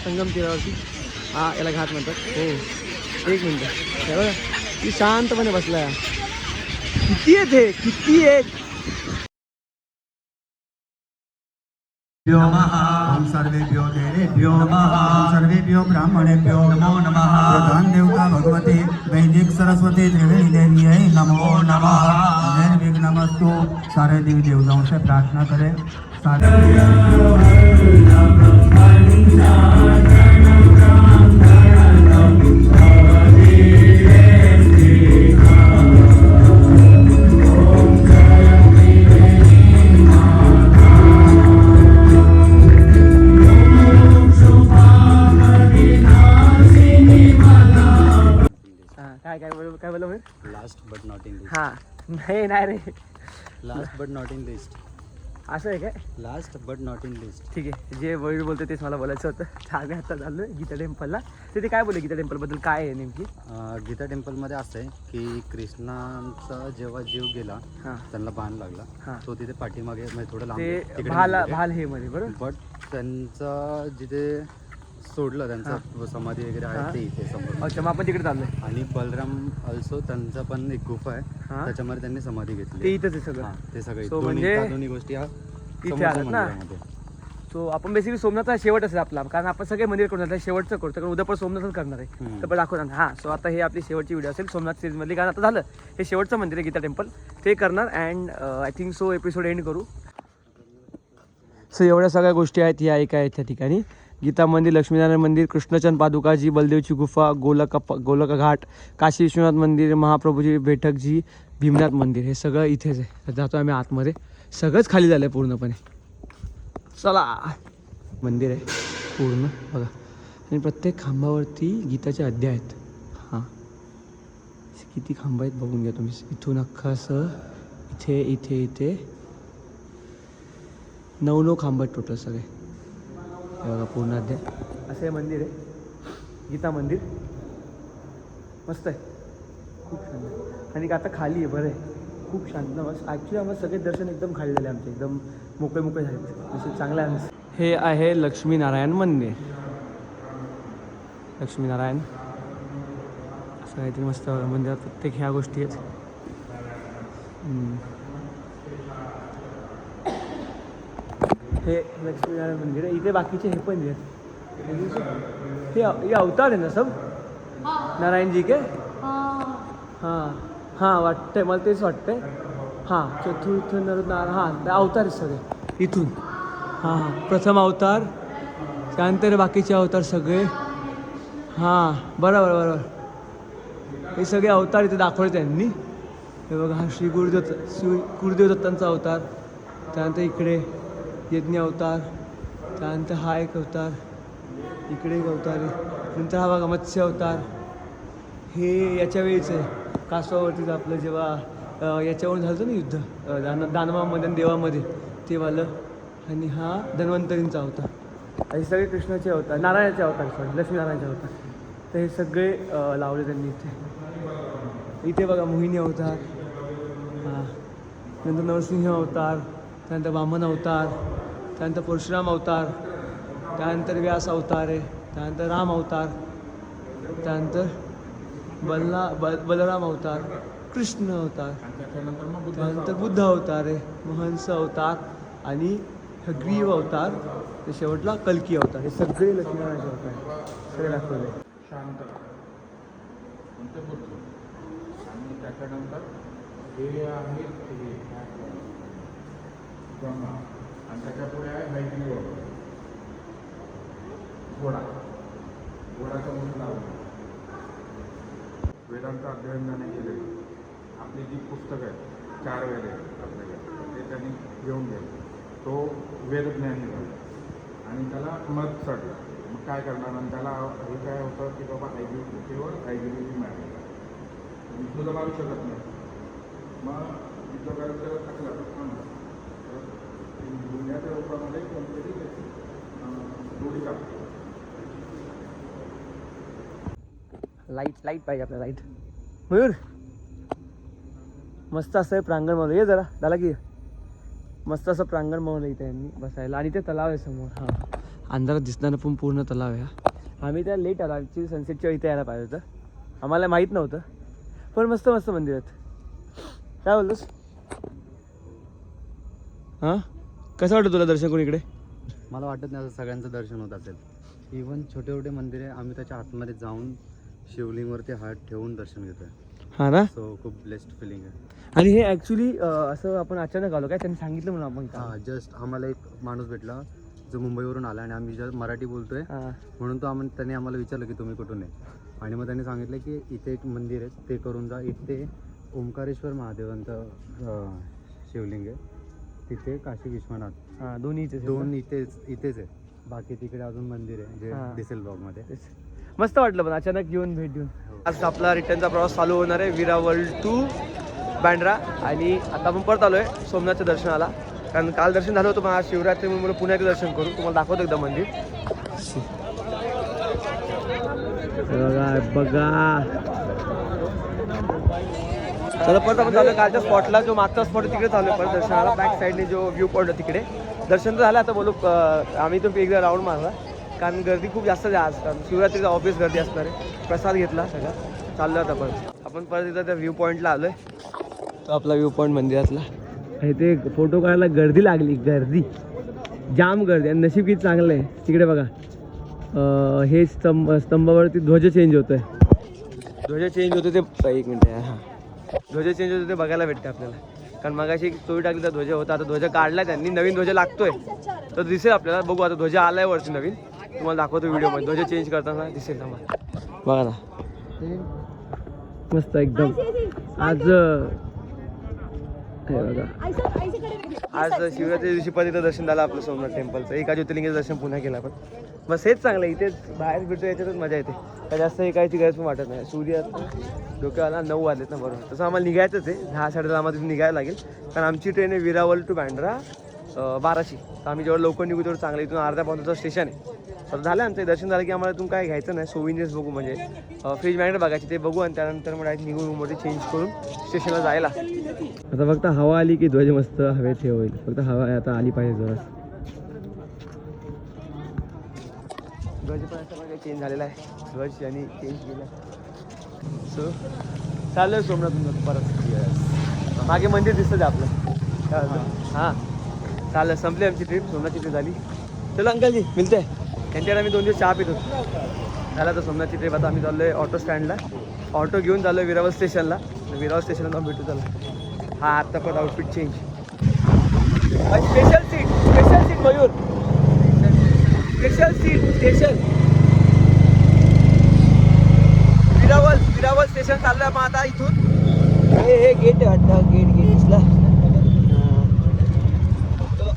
संगम तीरावरती. हा याला घाट म्हणतात. हो एक मिनटं हे बघा ती शांतपणे बसलाय. किती आहेत हे किती आहेत. ओम सर्वेभ्यो देवेभ्यो नमः. ओम सर्वेभ्यो ब्राह्मणेभ्यो नमो नमः. प्रधान देवता भगवती वैदिक सरस्वती त्रिवेणी देव्यै नमो नमः. निर्विघ्नमस्तु. सारे देवी देवताओं से प्रार्थना करें. काय बोलू last but not in list. हा नाही नाही रे last but not in list. असं आहे काय. Last but not in list. ठीक आहे जे वैर बोलतो तेच मला बोलायचं होतं. आम्ही आता चाललो गीता टेम्पलला. तिथे काय बोलले गीता टेम्पलबद्दल काय आहे नेमकी. गीता टेम्पलमध्ये असं आहे की कृष्णांचा जेव्हा जीव गेला हां त्यांना बाण लागला. हां तो तिथे पाठीमागे म्हणजे थोडं ते लांब भाल हे मध्ये बरोबर. बट त्यांचं जिथे सोडलं त्यांचं समाधी वगैरे आहे ते इथे समोर. अच्छा मग आपण तिकडे चाललोय. आणि बलराम ऑल्सो त्यांचा पण एक गुफा आहे हां त्याच्यामध्ये त्यांनी समाधी ते घेतली. इथंच आहे सगळं. ते सगळे So म्हणजे दोन्ही गोष्टी ह्या इथे आल्यात ना. मंदिरामध्ये. सो आपण बेसिकली सोमनाथचा शेवट असेल आपला कारण आपण सगळे मंदिर करून जातो शेवटचं करतो कारण उद्या पण सोमनाथच करणार आहे तर पण दाखवणार. हां सो आता हे आपली शेवटची व्हिडिओ असेल सोमनाथ सिरीजमधली कारण आता झालं हे शेवटचं मंदिर आहे गीता टेम्पल ते करणार. And I think so episode end करू. सो एवढ्या सगळ्या गोष्टी आहेत ह्या एका आहेत त्या ठिकाणी. गीता मंदिर, लक्ष्मीनारायण मंदिर, कृष्णचंद पादुकाजी, बलदेवची गुफा, गोलका घाट, काशी विश्वनाथ मंदिर, महाप्रभूजी बैठकजी, भीमनाथ मंदिर हे सगळं इथेच आहे. तर जातो आम्ही आतमध्ये. सगळंच खाली झालं आहे पूर्णपणे. चला मंदिर आहे पूर्ण बघा आणि प्रत्येक खांबावरती गीताचे अध्याय आहेत. हां किती खांब आहेत बघून घ्या तुम्ही. इथून अख्खं असं इथे इथे इथे 9 खांब आहेत टोटल सगळे. हे बघा पूर्ण अध्याय असं हे मंदिर आहे गीता मंदिर. मस्त आहे खूप छान आहे. आणि आता खाली आहे बरं आहे खूप शांत मस्त. ॲक्च्युली आम्हाला सगळे दर्शन एकदम खाली झाले आमचे एकदम मोकळे मोकळे झाले जसे चांगलं आहे. हे आहे लक्ष्मीनारायण मंदिर. लक्ष्मीनारायण असं काहीतरी मस्त मंदिरात प्रत्येक ह्या गोष्टी आहेत. हे लक्ष्मीनारायण मंदिर आहे. इथे बाकीचे हे पण आहेत. हे अवतार आहे ना सब नारायण जी के. हां हां वाटतंय मला तेच वाटतंय. हां चतुर्थ नरनारायण हां ते अवतार आहेत सगळे इथून. हां हां प्रथम अवतार त्यानंतर बाकीचे अवतार सगळे. हां बरोबर बरोबर हे सगळे अवतार इथे दाखवले त्यांनी. हे बघा हा श्री गुरुदेव दत्तांचा अवतार. त्यानंतर इकडे यज्ञ अवतार. त्यानंतर हा एक अवतार. इकडे एक अवतार आहे. नंतर हा बघा मत्स्य अवतार. हे याच्या वेळीच आहे कासवावरतीच आपलं जेव्हा याच्यावरून झालं ना युद्ध दानवामध्ये आणि देवामध्ये ते वालं. आणि हा धन्वंतरींचा अवतार. हे सगळे कृष्णाचे अवतार नारायणाचे अवतार सॉरी लक्ष्मीनारायणचे अवतार. तर हे सगळे लावले त्यांनी इथे. इथे बघा मोहिनी अवतार. हां नंतर नरसिंह अवतार. त्यानंतर वामन अवतार. त्यानंतर परशुराम अवतार. त्यानंतर व्यास अवतार आहे. त्यानंतर राम अवतार. त्यानंतर बलराम अवतार. कृष्ण अवतार. त्यानंतर बुद्ध अवतार आहे. महंस अवतार आणि ग्रीव अवतार. ते शेवटला कल्की अवतार. हे सगळे लक्ष्मीनारायणचे अवतार सगळे दाखवले. आणि त्याच्यानंतर हे आहे आणि त्याच्या पुढे आहे मैत्री घोडाचा मूर्ती लावला. वेदांत अध्ययन ज्याने केलेलं आपली जी पुस्तकं आहेत 4 वेद आहेत आपल्याकडे ते त्यांनी घेऊन गेलं. तो वेदज्ञानी झाला आणि त्याला मत चढला. मग काय करणार. आणि त्याला हे काय होतं की बाबा ऐगिरीवर ऐगिरी मिळाली युद्ध मारू शकत नाही. मग युद्ध करायला त्याला टाकला तर दुनियाच्या रूपामध्ये कोणतरी दोरी कापतो. लाईट पाहिजे आपल्याला लाईट. मयूर मस्त असं आहे प्रांगण बनवलं. ये जरा झाला की मस्त असं प्रांगण बनवलं इथे यांनी बसायला. आणि ते तलाव आहे समोर. हां अंधारात दिसणारं पण पूर्ण तलाव आहे हा. आम्ही त्या लेट आलो, ॲक्च्युली सनसेटच्या इथे यायला पाहिजे होतं, आम्हाला माहीत नव्हतं. पण मस्त मस्त मंदिर आहेत. काय बोलतोस? हां कसं वाटतं तुला दर्शन करून इकडे? मला वाटत नाही असं सगळ्यांचं दर्शन होत असेल. इवन छोटे छोटे मंदिर आहे, आम्ही त्याच्या आतमध्ये जाऊन शिवलिंगवरती हात ठेवून दर्शन घेतोय. हां ना. सो खूप ब्लेस्ड फिलिंग आहे. आणि हे ॲक्च्युली असं आपण अचानक आलो काय, त्यांनी सांगितलं म्हणून आपण हां, जस्ट आम्हाला एक माणूस भेटला जो मुंबईवरून आला आणि आम्ही जस्ट मराठी बोलतोय म्हणून त्यांनी आम्हाला विचारलं की तुम्ही कुठून आहे. आणि मग त्यांनी सांगितलं की इथे एक मंदिर आहे ते करून जा. इथे ओंकारेश्वर महादेवांचं शिवलिंग आहे, तिथे काशी विश्वनाथ. हां दोन इथेच आहे. बाकी तिकडे अजून मंदिर आहे जे दिसेल ब्लॉगमध्ये. मस्त वाटलं पण अचानक येऊन भेट देऊन. आज आपला रिटर्नचा प्रवास चालू होणार आहे विरावल टू बँड्रा. आणि आता आपण परत आलो आहे सोमनाथच्या दर्शनाला, कारण काल दर्शन झालं होतं पण आज शिवरात्री म्हणून पुण्याचं दर्शन करू. तुम्हाला दाखवतो एकदा मंदिर. बघा चला परत आपण चालू कालच्या स्पॉटला, जो मागचा स्पॉट तिकडे चालू आहे परत दर्शनाला. बॅक साईडने जो व्ह्यू पॉईंट आहे तिकडे दर्शन तर झालं. आता बोलू आम्ही तो एकदा राऊंड मारला, कारण गर्दी खूप जास्त आहे आज, कारण शिवरात्रीचा ऑब्वियस गर्दी असणार आहे. प्रसाद घेतला सगळा, चाललो आता परत. आपण परत एकदा त्या व्ह्यू पॉईंटला आलो आहे, तो आपला व्ह्यू पॉईंट मंदिरातला. इथे फोटो काढायला गर्दी लागली, गर्दी जाम गर्दी. आणि नशीब किती चांगलं आहे तिकडे बघा, हे स्तंभावरती ध्वज चेंज होतोय. ध्वज चेंज होते ते, एक मिनिट आहे, हां ध्वज चेंज होते ते बघायला भेटते आपल्याला. कारण मगाशी एक स्टोरी टाकली तर ध्वज होता, आता ध्वज काढला त्यांनी, नवीन ध्वज लागतोय तर दिसेल आपल्याला. बघू आता ध्वज आलाय वरती नवीन, तुम्हाला दाखवतो व्हिडिओमध्ये. ध्वज चेंज करताना दिसेल तुम्हाला, बघा ना मस्त एकदम. आज बघा आज शिवरात्री दिवशी पण इथं दर्शन झालं आपलं सोमनाथ टेम्पलचं. एका ज्योतिर्लिंगाचं दर्शन पुन्हा केलं आपण. बस हेच चांगलं, इथेच बाहेर भेटतो याच्यातच मजा येते. काय जास्त हे कायची गरज पण वाटत नाही. सूर्य डोक्याला 9 वाजलेत ना, बरोबर. तसं आम्हाला निघायचंच आहे 10-10:30 आम्हाला तिथून निघायला लागेल, कारण आमची ट्रेन आहे विरावल टू बँड्रा 12ची. तर आम्ही जेवढं लवकर निघू तेवढं चांगलं. इथून अर्ध्या पाऊणचं स्टेशन आहे. तर झालं आमचं दर्शन झालं की आम्हाला इथून काय घ्यायचं नाही, सोविनियर्स बघू, म्हणजे फ्रीज मॅग्नेट बघायची ते बघू. आणि त्यानंतर मग डायरेक्ट निघून रूममध्ये चेंज करून स्टेशनला जायला. आता फक्त हवा आली की ध्वज मस्त हवेत हे होईल, फक्त हवा आता आली पाहिजे जरा. ध्वज पण असं काही चेंज झालेला आहे, ध्वज आणि चेंज केला. सो चालू आहे सोमनाथ परत. मागे मंदिर दिसतं आपलं. हां चालेल, संपली आमची ट्रिप, सोमनाथची ट्रिप झाली. चलो अंकलजी मिळते. त्यांच्याकडे आम्ही 2 दिवस चहा पित होतो. झाला तर सोमनाथची ट्रिप. आता आम्ही चाललो आहे ऑटो स्टँडला, ऑटो घेऊन चाललो आहे विरावल स्टेशनला. विरावल स्टेशनला जाऊन भेटू. चला हा आत्ता पण outfit change. Special seat Mayur, special seat station Veraval station चाललं आहे. मग आता इथून हे गेट आहे वाटतं, गेट दिसला.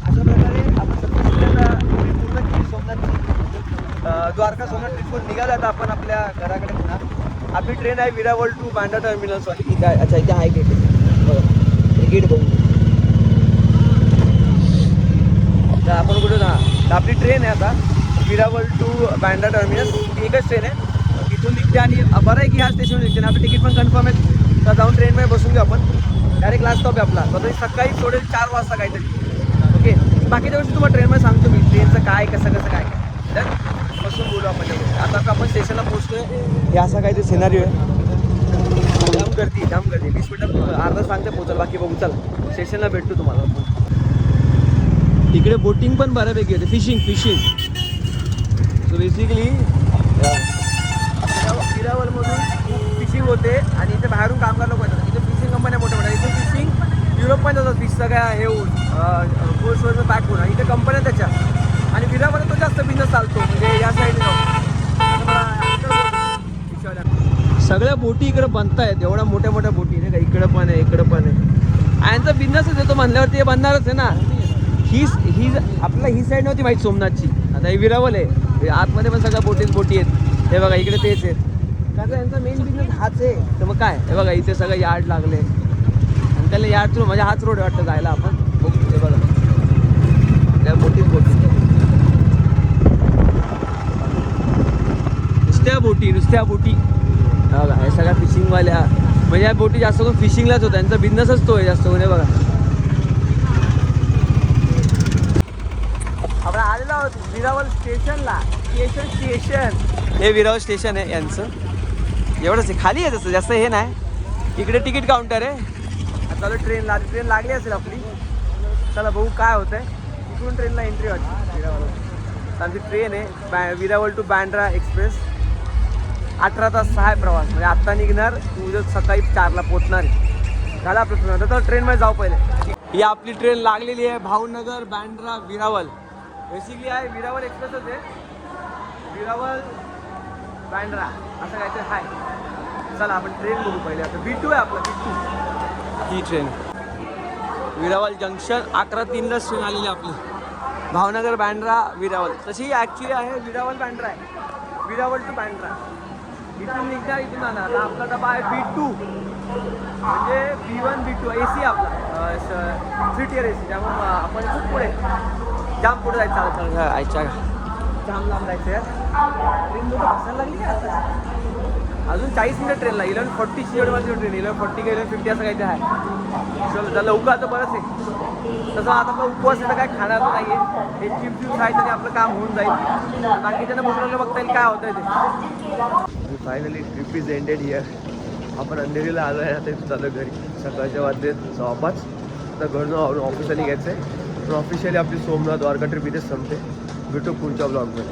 अशा प्रकारे आपण पूर्ण सोमनाथ द्वारका सोमनाथ ट्रिपवर निघालो. आता आपण आपल्या घराकडे पुन्हा. आपली ट्रेन आहे विरावल टू बँड्रा टर्मिनल्सवाली. इथे आहे, अच्छा इथे आहे गेट बघा, गेट बघू. तर आपण कुठे ना, आपली ट्रेन आहे आता विरावल टू बँड्रा टर्मिनस. एकच ट्रेन आहे, इथून निघते. आणि बरं आहे की ह्या स्टेशनवर निघते ना, आपलं तिकीट पण कन्फर्म आहे. तर जाऊन ट्रेनमध्ये बसून घेऊ आपण. डायरेक्ट लास्ट स्टॉप आहे आपला. तर सकाळी थोडे 4 वाजता काहीतरी. ओके, बाकीच्या गोष्टी तुम्हाला ट्रेनमध्ये सांगतो मी, ट्रेनचं काय कसं काय तर बसून बोलू आपण. आता आपण स्टेशनला पोहोचतोय. हे असा काहीतरी सिनारिओ आहे. जाम गर्दी 20 मिनिटात अर्धा सांगते पोहोचाल, बाकी बघू. चला स्टेशनला भेटतो तुम्हाला. इकडे बोटिंग पण बऱ्यापैकी होते, फिशिंग. सो बेसिकली विरावलमधून फिशिंग होते आणि इथे बाहेरून कामगार लोक येतात. इथे फिशिंग कंपन्या मोठ्या इथे फिशिंग युरोपमध्ये जातात. फिश सगळ्या हे होऊन कोर्सवरचं पॅक होऊन इथे कंपन्या त्याच्या. आणि विरावल तो जास्त बिझनेस चालतो, म्हणजे या साईडला सगळ्या बोटी इकडे बनत आहेत. एवढ्या मोठ्या बोटी नाही का, इकडं पण आहे. यांचा बिझनेसच येतो म्हणल्यावरती हे बनणारच आहे ना. ही आपल्याला ही साईड नव्हती माहीत सोमनाथची, आता हे विरावल आहे. आतमध्ये पण सगळ्या बोटी आहेत. हे बघा इकडे तेच आहेत, कारण यांचा मेन बिझनेस हाच आहे. तर मग काय, हे बघा इथे सगळं यार्ड लागले. आणि त्याला यार्ड थ्रू म्हणजे हाच रोड वाटतं जायला आपण. हे बघा त्या बोटी नुसत्या बोटी बघा. हे सगळ्या फिशिंगवाल्या, म्हणजे या बोटी जास्त करून फिशिंगलाच होत्या. त्यांचा बिझनेसच तो आहे जास्त करून. हे बघा आपण आलेलो आहोत विरावल स्टेशनला. स्टेशन हे विरावल स्टेशन आहे यांचं. एवढंच आहे, खाली आहे तसं, जास्त हे नाही. इकडे तिकीट काउंटर आहे. चालू ट्रेन लागली असेल आपली. चला बघू काय होतंय. इकडून ट्रेनला एंट्री वाटते विरावल. आमची ट्रेन आहे विरावल टू बँड्रा एक्सप्रेस. 18 तास आहे प्रवास. म्हणजे आत्ता निघणार, उद्या सकाळी 4ला पोचणार आहे. झालं आपलं ट्रेन. आता तर ट्रेनमध्ये जाऊ पहिले. ही आपली ट्रेन लागलेली आहे भावनगर बँड्रा विरावल. बेसिकली आहे विरावल एक्सप्रेसच आहे. विरावल बँड्रा असं काहीतरी आहे. चला आपण ट्रेन बघू पहिले. आता B2 आहे आपला B2 ही ट्रेन. विरावल जंक्शन 11:03ला ट्रेन आलेली आपली. भावनगर बँड्रा विरावल. तशी ॲक्च्युली आहे विरावल बँड्रा आहे. विरावल टू बँड्रा. इथून निघणार, इथून जाणार. आता आपला डबा आहे B2 म्हणजे B1 B2 AC आपला 3 tier AC. त्यामुळे आपण खूप पुढे जाम पुढे जायचं. चालत आयच्या जाम लांब जायचं यार. ट्रेन मोठं बसायला लागली का आता. अजून 40 मिनिट ट्रेनला. 11:40 शिवडवाची ट्रेन. 11:40 का 11:50 असं काहीतरी आहे. चल लवकर आता बरंच आहे. तसं आता आपला उपवास आहे तर काय खाणार नाही आहे. हे चिप्स खायचं आणि आपलं काम होऊन जाईल. बाकीच्यांना बोलवलं बघता येईल काय होतं ते. Finally trip is ended here. आपण अंधेरीला आलो आहे. आता इथं चालू घरी. सकाळच्या वाजले 5:15. आता घरून ऑफिसला निघायचं आहे. ऑफिशियली आपली सोमनाथ द्वारका ट्रिप इथेच संपते. भेटू पुढच्या ब्लॉगमध्ये.